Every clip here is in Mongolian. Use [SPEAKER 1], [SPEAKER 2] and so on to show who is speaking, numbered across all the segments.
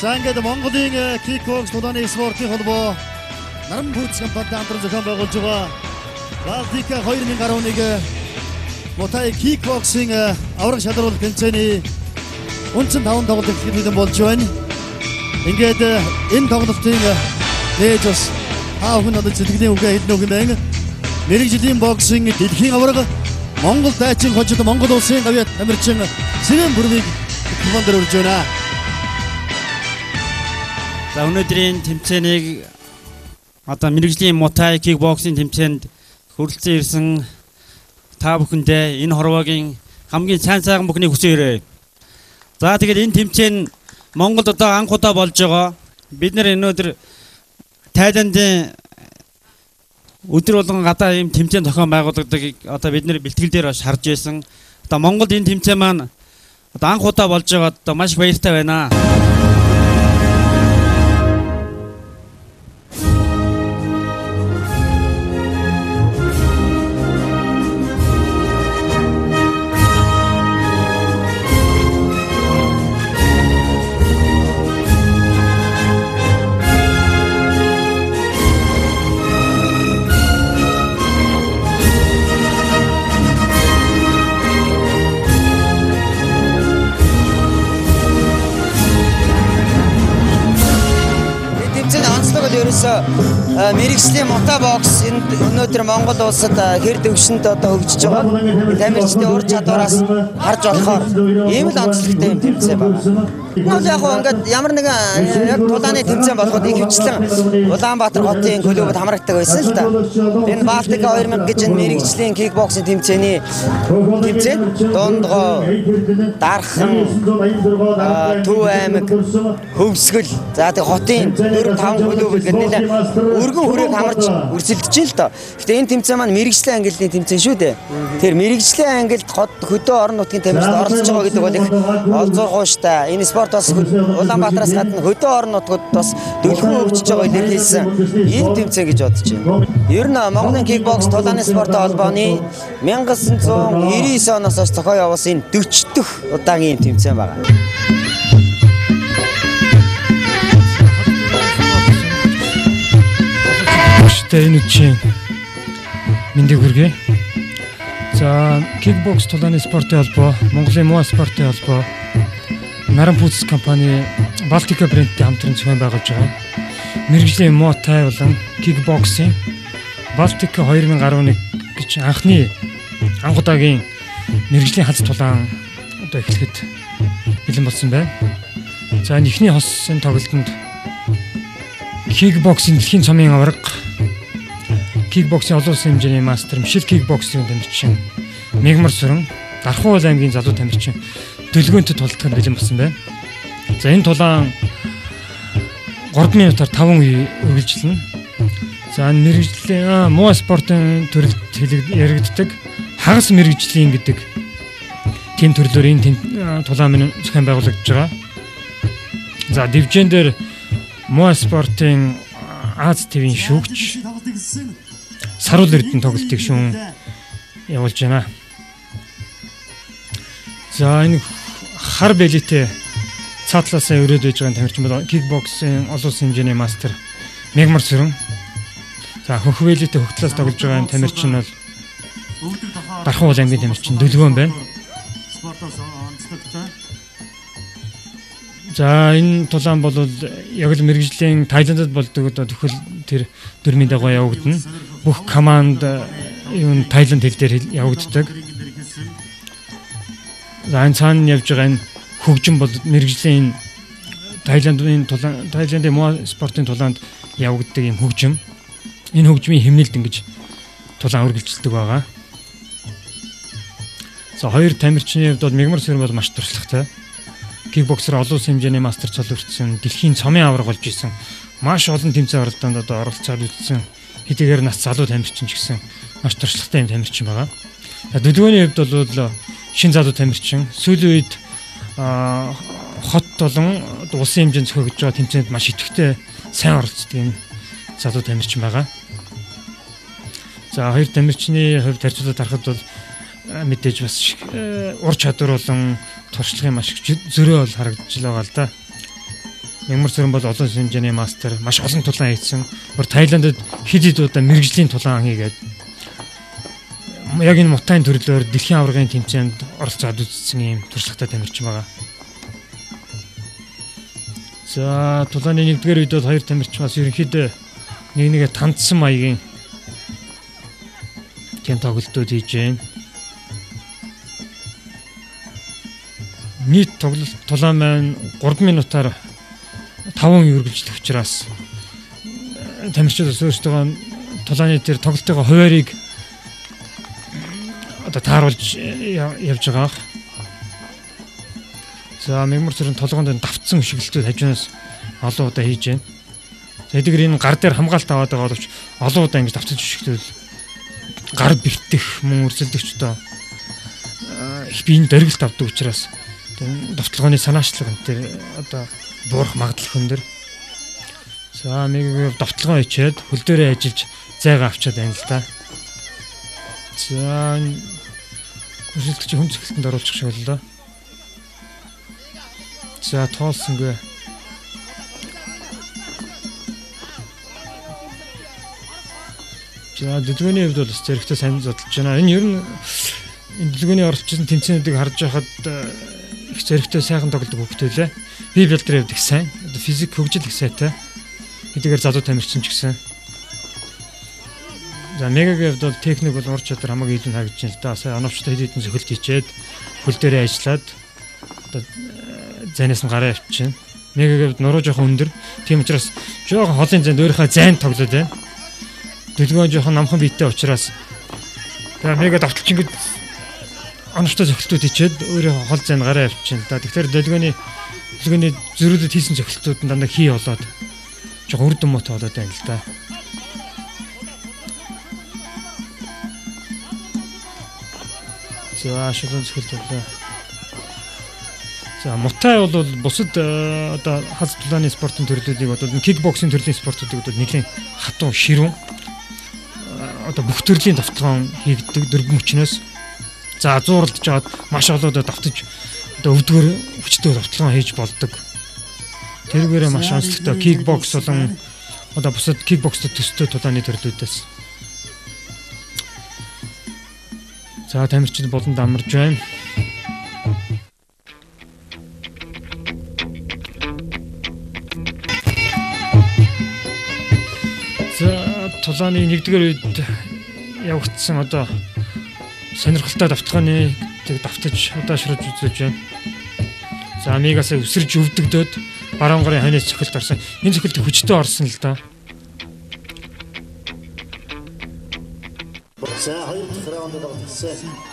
[SPEAKER 1] За ингээд Монголын кикбокс тулааны спортын холбоо наран бүрц компанид хамтран зохион байгуулж байгаа Балтика 2011 Мотай кикбоксing авраг шалралт тэмцээний үндсэн 5 тоглолт эхлүүлэн болж байна. Ингээд энэ тоглолтын нээж бас хаахын одоо зэлгэний үгээ хэлнэ үг нэ. Мэргэжлийн боксинг дэлхийн авраг Монгол дайчин хожид Монгол улсын гавьяат тамирчин Сэвэн бүрвийг командор урьж байна.
[SPEAKER 2] За өнөөдрийн тэмцээнийг одоо мэргэжлийн Мотай кикбоксинг тэмцээнд хүрэлцэн ирсэн та бүхэндээ энэ хорвоогийн хамгийн сайн сайхан бүхнийг хүсээрэй. За тэгээд энэ тэмцээн Монголд одоо анх удаа болж байгаа. Бид нэр өнөөдөр Тайландын өдөр болгон гадаа ийм тэмцээн зохион байгуулагддаг одоо бид нэр бэлтгэл дээр бас харж байсан. Одоо Монголд энэ тэмцээн маань одоо анх удаа болж байгаа. Одоо маш баяртай байна.
[SPEAKER 3] Мэргэжлийн Мотай бокс өнөөдөр Монгол улсад хэр дэвшинд одоо хөгжиж байгаа. Тамирчдын ур чадвараас харж болохоор ийм л онцлогтой юм тэмцээн байна. Энэ яг ингээд ямар нэгэн яг тулааны тэмцээн болоход их хвчлэн Улаанбаатар хотын клубуд хамрагддаг байсан л да. Энэ Балтика 2000 гэж энэ мэргэжлийн кикбоксинг тэмцээний тэмцээн Дундгой, Дархан, Төв аймаг, Хөвсгөл за тэг хотын 4-5 клуб гэдэг нэлээ өргөн хүрээг хамарч өрсөлдөж л доо. Гэтэ энэ тэмцээн маань мэргэжлийн ангиллын тэмцээн шүү дээ. Тэгэхээр мэргэжлийн ангилд хөдөө орон нутгийн тамирчид оролцож байгаа гэдэг бол их олзуурхууштай. Энэ спорт бас Улаанбаатараас гадна хөдөө орон нутгад бас дэлгүүр хөгжиж байгаа илэрхийлсэн ийм тэмцээн гэж бодож байна. Ер нь Монголын кикбокс тулааны спортын холбооны 1999 оноос хойш зохион явуулсан 40 дэх удаагийн тэмцээн байна.
[SPEAKER 4] Энэ үчийн мэндийг хүргэе. За кикбокс тулааны спортын холбоо, Монголын муа спортын холбоо, Наран Пүүц компани Балтика брендтэй хамтран зохион байгуулж байгаа. Мэргэжлийн Мотай болон кикбоксинг Балтика 2011 гэж анх удаагийн мэргэжлийн хац тулаан одоо эхлэхэд бэлэн болсон байна. За эхний хосын тоглолтод кикбоксинг дэлхийн цомын аварга кикбоксинг олон улсын хэмжээний мастер Мишель кикбоксинг тамирчин Мегмар Сүрэн Дархан аймгийн залуу тамирчин дэлгөөнтэй тултахад бэлэн болсон байна. За энэ тулаан 3 минутаар 5 үе үргэлжилнэ. За мэргэжлийн муа спортын төрөлд яригддаг хагас мэргэжлийн гэдэг тийм төрлөөр энэ тулаан минь зохион байгуулагдж байгаа. За дивжен дээр муа спортын Аз ТV-ийн шүүгч Саруул Эрдэнэ тоглолтыг шүүн явуулж байна. За энэ хар бэлэтэй цаатлаасаа өрөөд байж байгаа тамирчин бол кикбоксинг олон улсын хэмжээний мастер Мегмар Сүрэн. За хөх бэлэтэй хөх талаас тоглож байгаа тамирчин бол Дархан аймгийн тамирчин Дэлгөөн байна. За энэ тулаан бол яг л мэргэжлийн Тайландд болдог одоо төхөл тэр дөрмийн дагуу явагдана. Бүх команд юу Тайланд хэл дээр явагддаг. За энэ цаана явж байгаа энэ хөгжим бол мэргэжлийн Тайландын муа спортын тулаанд явагддаг юм хөгжим. Энэ хөгжмийн хэмнэлд ингэж тулаан үргэлжилдэг байгаа. За хоёр тамирчны хувьд бол Мегмар Сүрэн бол маш туршлагатай. Кикбоксер олон улсын хэмжээний мастер цолгорчсон, дэлхийн цомын аварга болж исэн. Маш олон тэмцээн оролдоонд одоо оролцоод үзсэн. Хэдийгээр нас залуу тамирчин ч гэсэн маш туршлагатай юм тамирчин байгаа. Дэлгөөний хувьд бол шин залуу тамирчин. Сүүлийн үед хот болон улсын хэмжээнд зохиогдож байгаа тэмцээнд маш идэвхтэй сайн оролцдог юм залуу тамирчин байгаа. За хоёр тамирчны хувьд харьцуулаад харахад бол мэдээж бас ур чадвар болон туршлагын маш зөрөө бол харагдаж байгаа л да. Мягмар Сүрэн бол олон хэмжээний мастер, маш олон тулаан хийсэн. Гур Таиландд хэд удаа мэрэгжлийн тулаан хийгээд яг энэ мутайн төрлөөр дэлхийн аваргын тэмцээнд оролцоод үзсэн юм туршлагатай тамирчин байгаа. За тулааны нэгдүгээр үед бол хоёр тамирчин бас ерөнхийдөө нэгээ тандсан маягийн тийм тоглолтууд хийж байна. Нийт тоглолт тулаан маань 3 минутаар 5 үргэлжлэх учраас тамирчид өөрсдөө тулааны тэр тоглолтын хуваарийг одоо тааруулж явж байгаа. За Мягмар Сүрэн толгоонд давтсан өшөглөлтүүд хажуунаас олон удаа хийж байна. Тэдгээр энэ гар дээр хамгаалт аваад байгаа боловч олон удаа ингэж давтаж өшөглөл гар бэртэх мөн өрсөлдөгч одоо их биеийн дөргөлт авдаг учраас довтлогооны санаачлаг энэ одоо буурах магадлал өндөр. За нэг довтлогоо ичээд хөл дээрээ ажиллаж зайгаа авчаад байна л да. За өрсөлдөгч хүн цэглэлтэнд оруулах шиг боллоо. За тоолсонгүй. За дэлгөөний хувьд бол зэрэгтэй сайн зодолж байна. Энэ ер нь дэлгөөний оролцсон тэмцээнүүдийг харж байхад их зэрэгтэй сайхан тоглодог хөвгтөлээ. Би бэлтрээ хувьд их сайн. Одоо физик хөгжил их сайтай. Хэдийгээр залуу тамирчин ч гэсэн. За мегагийн хувьд бол техник бол ур чадвар хамаагүй илүү харагдаж байна л да. Сая оновчтой хэд хэдэн зөвхөлт хийчээд хөл дээрээ ажиллаад одоо зайнаас нь гараа авчихна. Мегагийн хувьд нуруу жоохон өндөр. Тийм учраас жоохон холын зайд өөрийнхөө зайн тоглоод байна. Дэлгөөн жоохон намхан биеттэй учраас за мега давталч ингэж оновчтой зөвхөлтүүд хийчээд өөрөө хол зайд гараа авчихна л да. Тэгэхээр дэлгөөний зөрүүлэлт хийсэн зөвхөлтүүд нь дандаа хий болоод жоохон үр дүнмөт болоод байна л да. За шилэн зөвхөлт болоо. За мутай бол бусад одоо хаз тулааны спортын төрлүүдийг бодвол кикбоксинг төрлийн спортуудыг бодвол нэлийн хатуу ширүүн одоо бүх төрлийн давталгаан хийгддэг дөрвөн мөчнөөс за зууралдж аваад маш олоод давтаж одоо өвдгөр хүчтэй давталгаан хийж болдог. Тэрүүгээрээ маш онцлогтой кикбокс болон одоо бусад кикбокстой төстэй тулааны төрлүүдээс. За тамирчид болон дамарж байна. Тулааны нэгдүгээр үед явагдсан одоо сонирхолтой давталгааны давтаж удаашруулж үзэж байна. За мегаас өсөрж өвдөгдөөд баруун гарын хойноос цохилт орсон. Энэ цохилт хүчтэй орсон л да.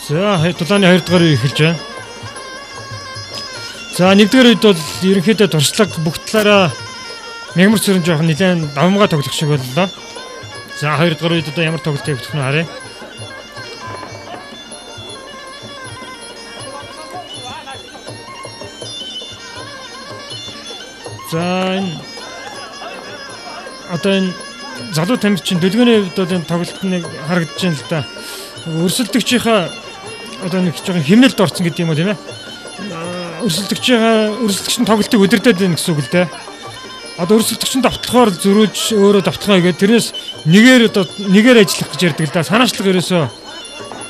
[SPEAKER 4] За тулааны 2 дугаар үе эхэлж байна. За нэгдүгээр үед бол ерөнхийдөө туршлага бүх талаараа Мягмар Сүрэн жоохон нэлээд давмгаа тоглох шиг боллоо. За 2 дугаар үед одоо ямар тоглолт явагдах нь харъя. За одоо энэ залуу тамирчин дэлгөөний хувьд бол энэ тоглолтыг харагдаж байна л да. Өрсөлдөгчийнхаа одоо нэг жоохон хэмнэлд орсон гэдэг юм уу тийм ээ. Өрсөлдөгчийн тоглолтыг удирдах байна гэсэн үг л дээ. Одоо өрсөлдөгчөнд давталхаар зөрүүлж өөрөө давталгаа хийгээд тэрнээс нэгээр ажиллах гэж ярьдаг л да. Санаачлага ерөөсөө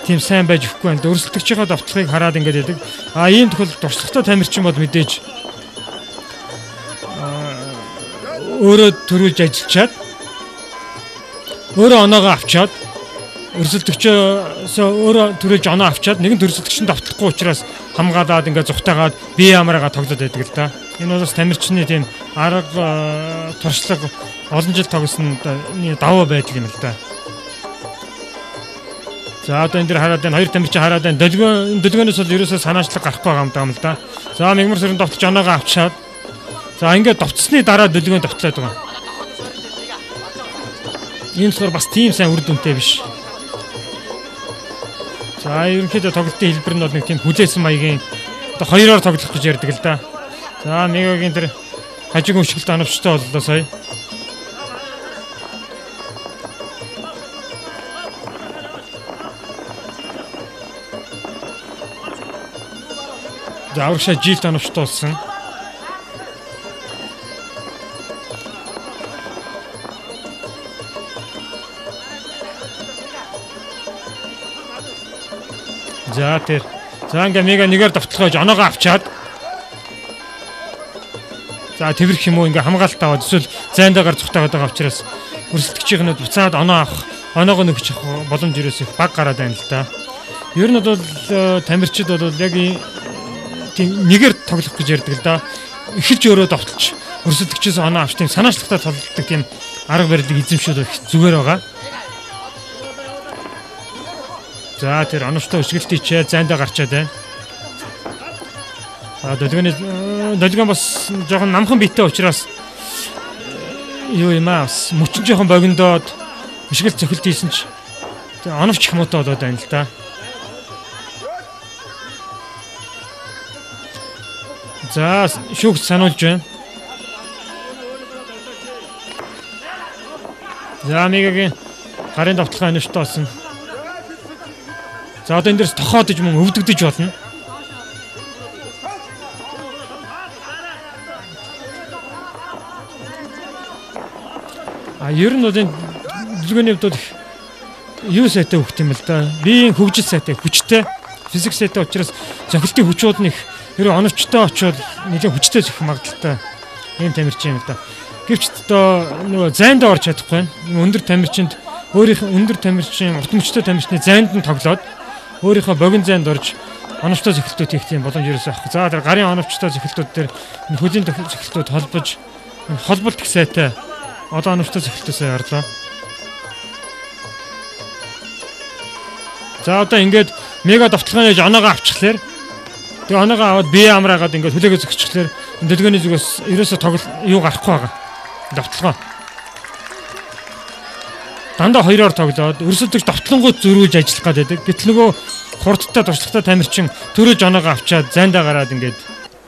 [SPEAKER 4] тийм сайн байж өгөхгүй байна. Өрсөлдөгчийнхаа давталгыг хараад ингэж яадаг. Ийм тохиолдолд туршлагатай тамирчин бол мэдээж өөрөө төрүүлж ажиллачаад өөрөө оноогоо авчаад өрсөлдөгчөөс өөрөө төрүүлж оноо авчаад нэгэн өрсөлдөгчөнд давтахгүй учраас хамгаалаад ингээд зүхтаагаад бие амраагаа тоглоод байдаг л да. Энэ бол бас тамирчны тийм арга туршлага олон жил тогсон даваа байдал юм л да. За одоо энэ дэр хараад байна. Хоёр тамирчин хараад байна. Дэлгөөнөөс бол ерөөсөө санаачлаг гарахгүй байгаа юм л да. За Мягмар Сүрэн давталж оноогоо авчаад за ингээд давтсны дараа дэлгөөн давтлаад байгаа. Энэ болохоор бас тийм сайн үр дүнтэй биш. За ерөнхийдөө тоглолтын хэлбэр нь бол нэг тийм хүлээсэн маягийн одоо хоёроор тоглох гэж ярьдаг л да. За мегагийн тэр хажиг өшгөлт оновчтой боллоо сая. За аврагшаа жилд оновчтой болсон. За тэр. За ингээ мега нэгээр давталгаж оноогоо авчаад. За тэрх юм уу ингээ хамгаалалт аваад эсвэл зайндагаар зүгтаагаад байгаа учраас өрсөлдөгчийн нь буцаад оноо авах, оноогоо нөгчих боломж ерөөс их баг гараад байна л да. Ер нь бол тамирчид бол яг тийм нэгээр тоглох гэж ярьдаг л да. Эхэлж өөрөө давталж өрсөлдөгчөөс оноо авч тийм санаачлагтай толддог тийм арга барилыг эзэмшүүл их зүгээр байгаа. За тэр оновчтой өсгөлтийчээ зайндаа гарчаад байна. Долгион бас жоохон намхан битээ учраас юу юм аа бас мөчн жоохон богиндоод өсгөлт цохилт хийсэн ч оновч их муутай болоод байна л да. За шүүгч сануулж байна. За мегагийн гарын давталгаа оновчтой болсон. За одоо энэ дээрс тохоодож мөн өвдөгдөж болно. Ер нь бол энэ дэлгөөний хувьд юу сайтай хөвгт юм л да. Биеийн хөгжил сайтай, хүчтэй, физик сайтай учраас зохилтын хүчүүд нь их ерөө оновчтой очоод нэлээд хүчтэй зөх магадaltaй ийм тамирчин юм л да. Гэвч одоо нөгөө зайнд орж чадахгүй байна. Өндөр тамирчинд өөрийнх өндөр тамирчин, урт мөчтэй тамирчны зайнд нь тоглоод өөрийнхөө богино зайнд орж оновчтой зохилтууд хийх тийм боломж ерөөсөө авах. За тэр гарын оновчтой зохилтууд дээр хөлийн зохилтууд холбож холболт их сайтай одоо оновчтой зохилтоос ярлаа. За одоо ингээд мега давталгааны оноогоо авчихлаа. Тэгээ оноогоо аваад бие амраагаад ингээд хүлээгээ зөгчихлээ. Дэлгөөний зүгээс ерөөсөө тоглол юу гарахгүй байгаа. Давталгаа. Дандаа хоёроор тоглоод өрсөлдөгч давтлангууд зөрүүлж ажиллах гэдэг. Гэтэл нөгөө хурдтай туршлагатай тамирчин төрөж оноогоо авчаад зайндаа гараад ингээд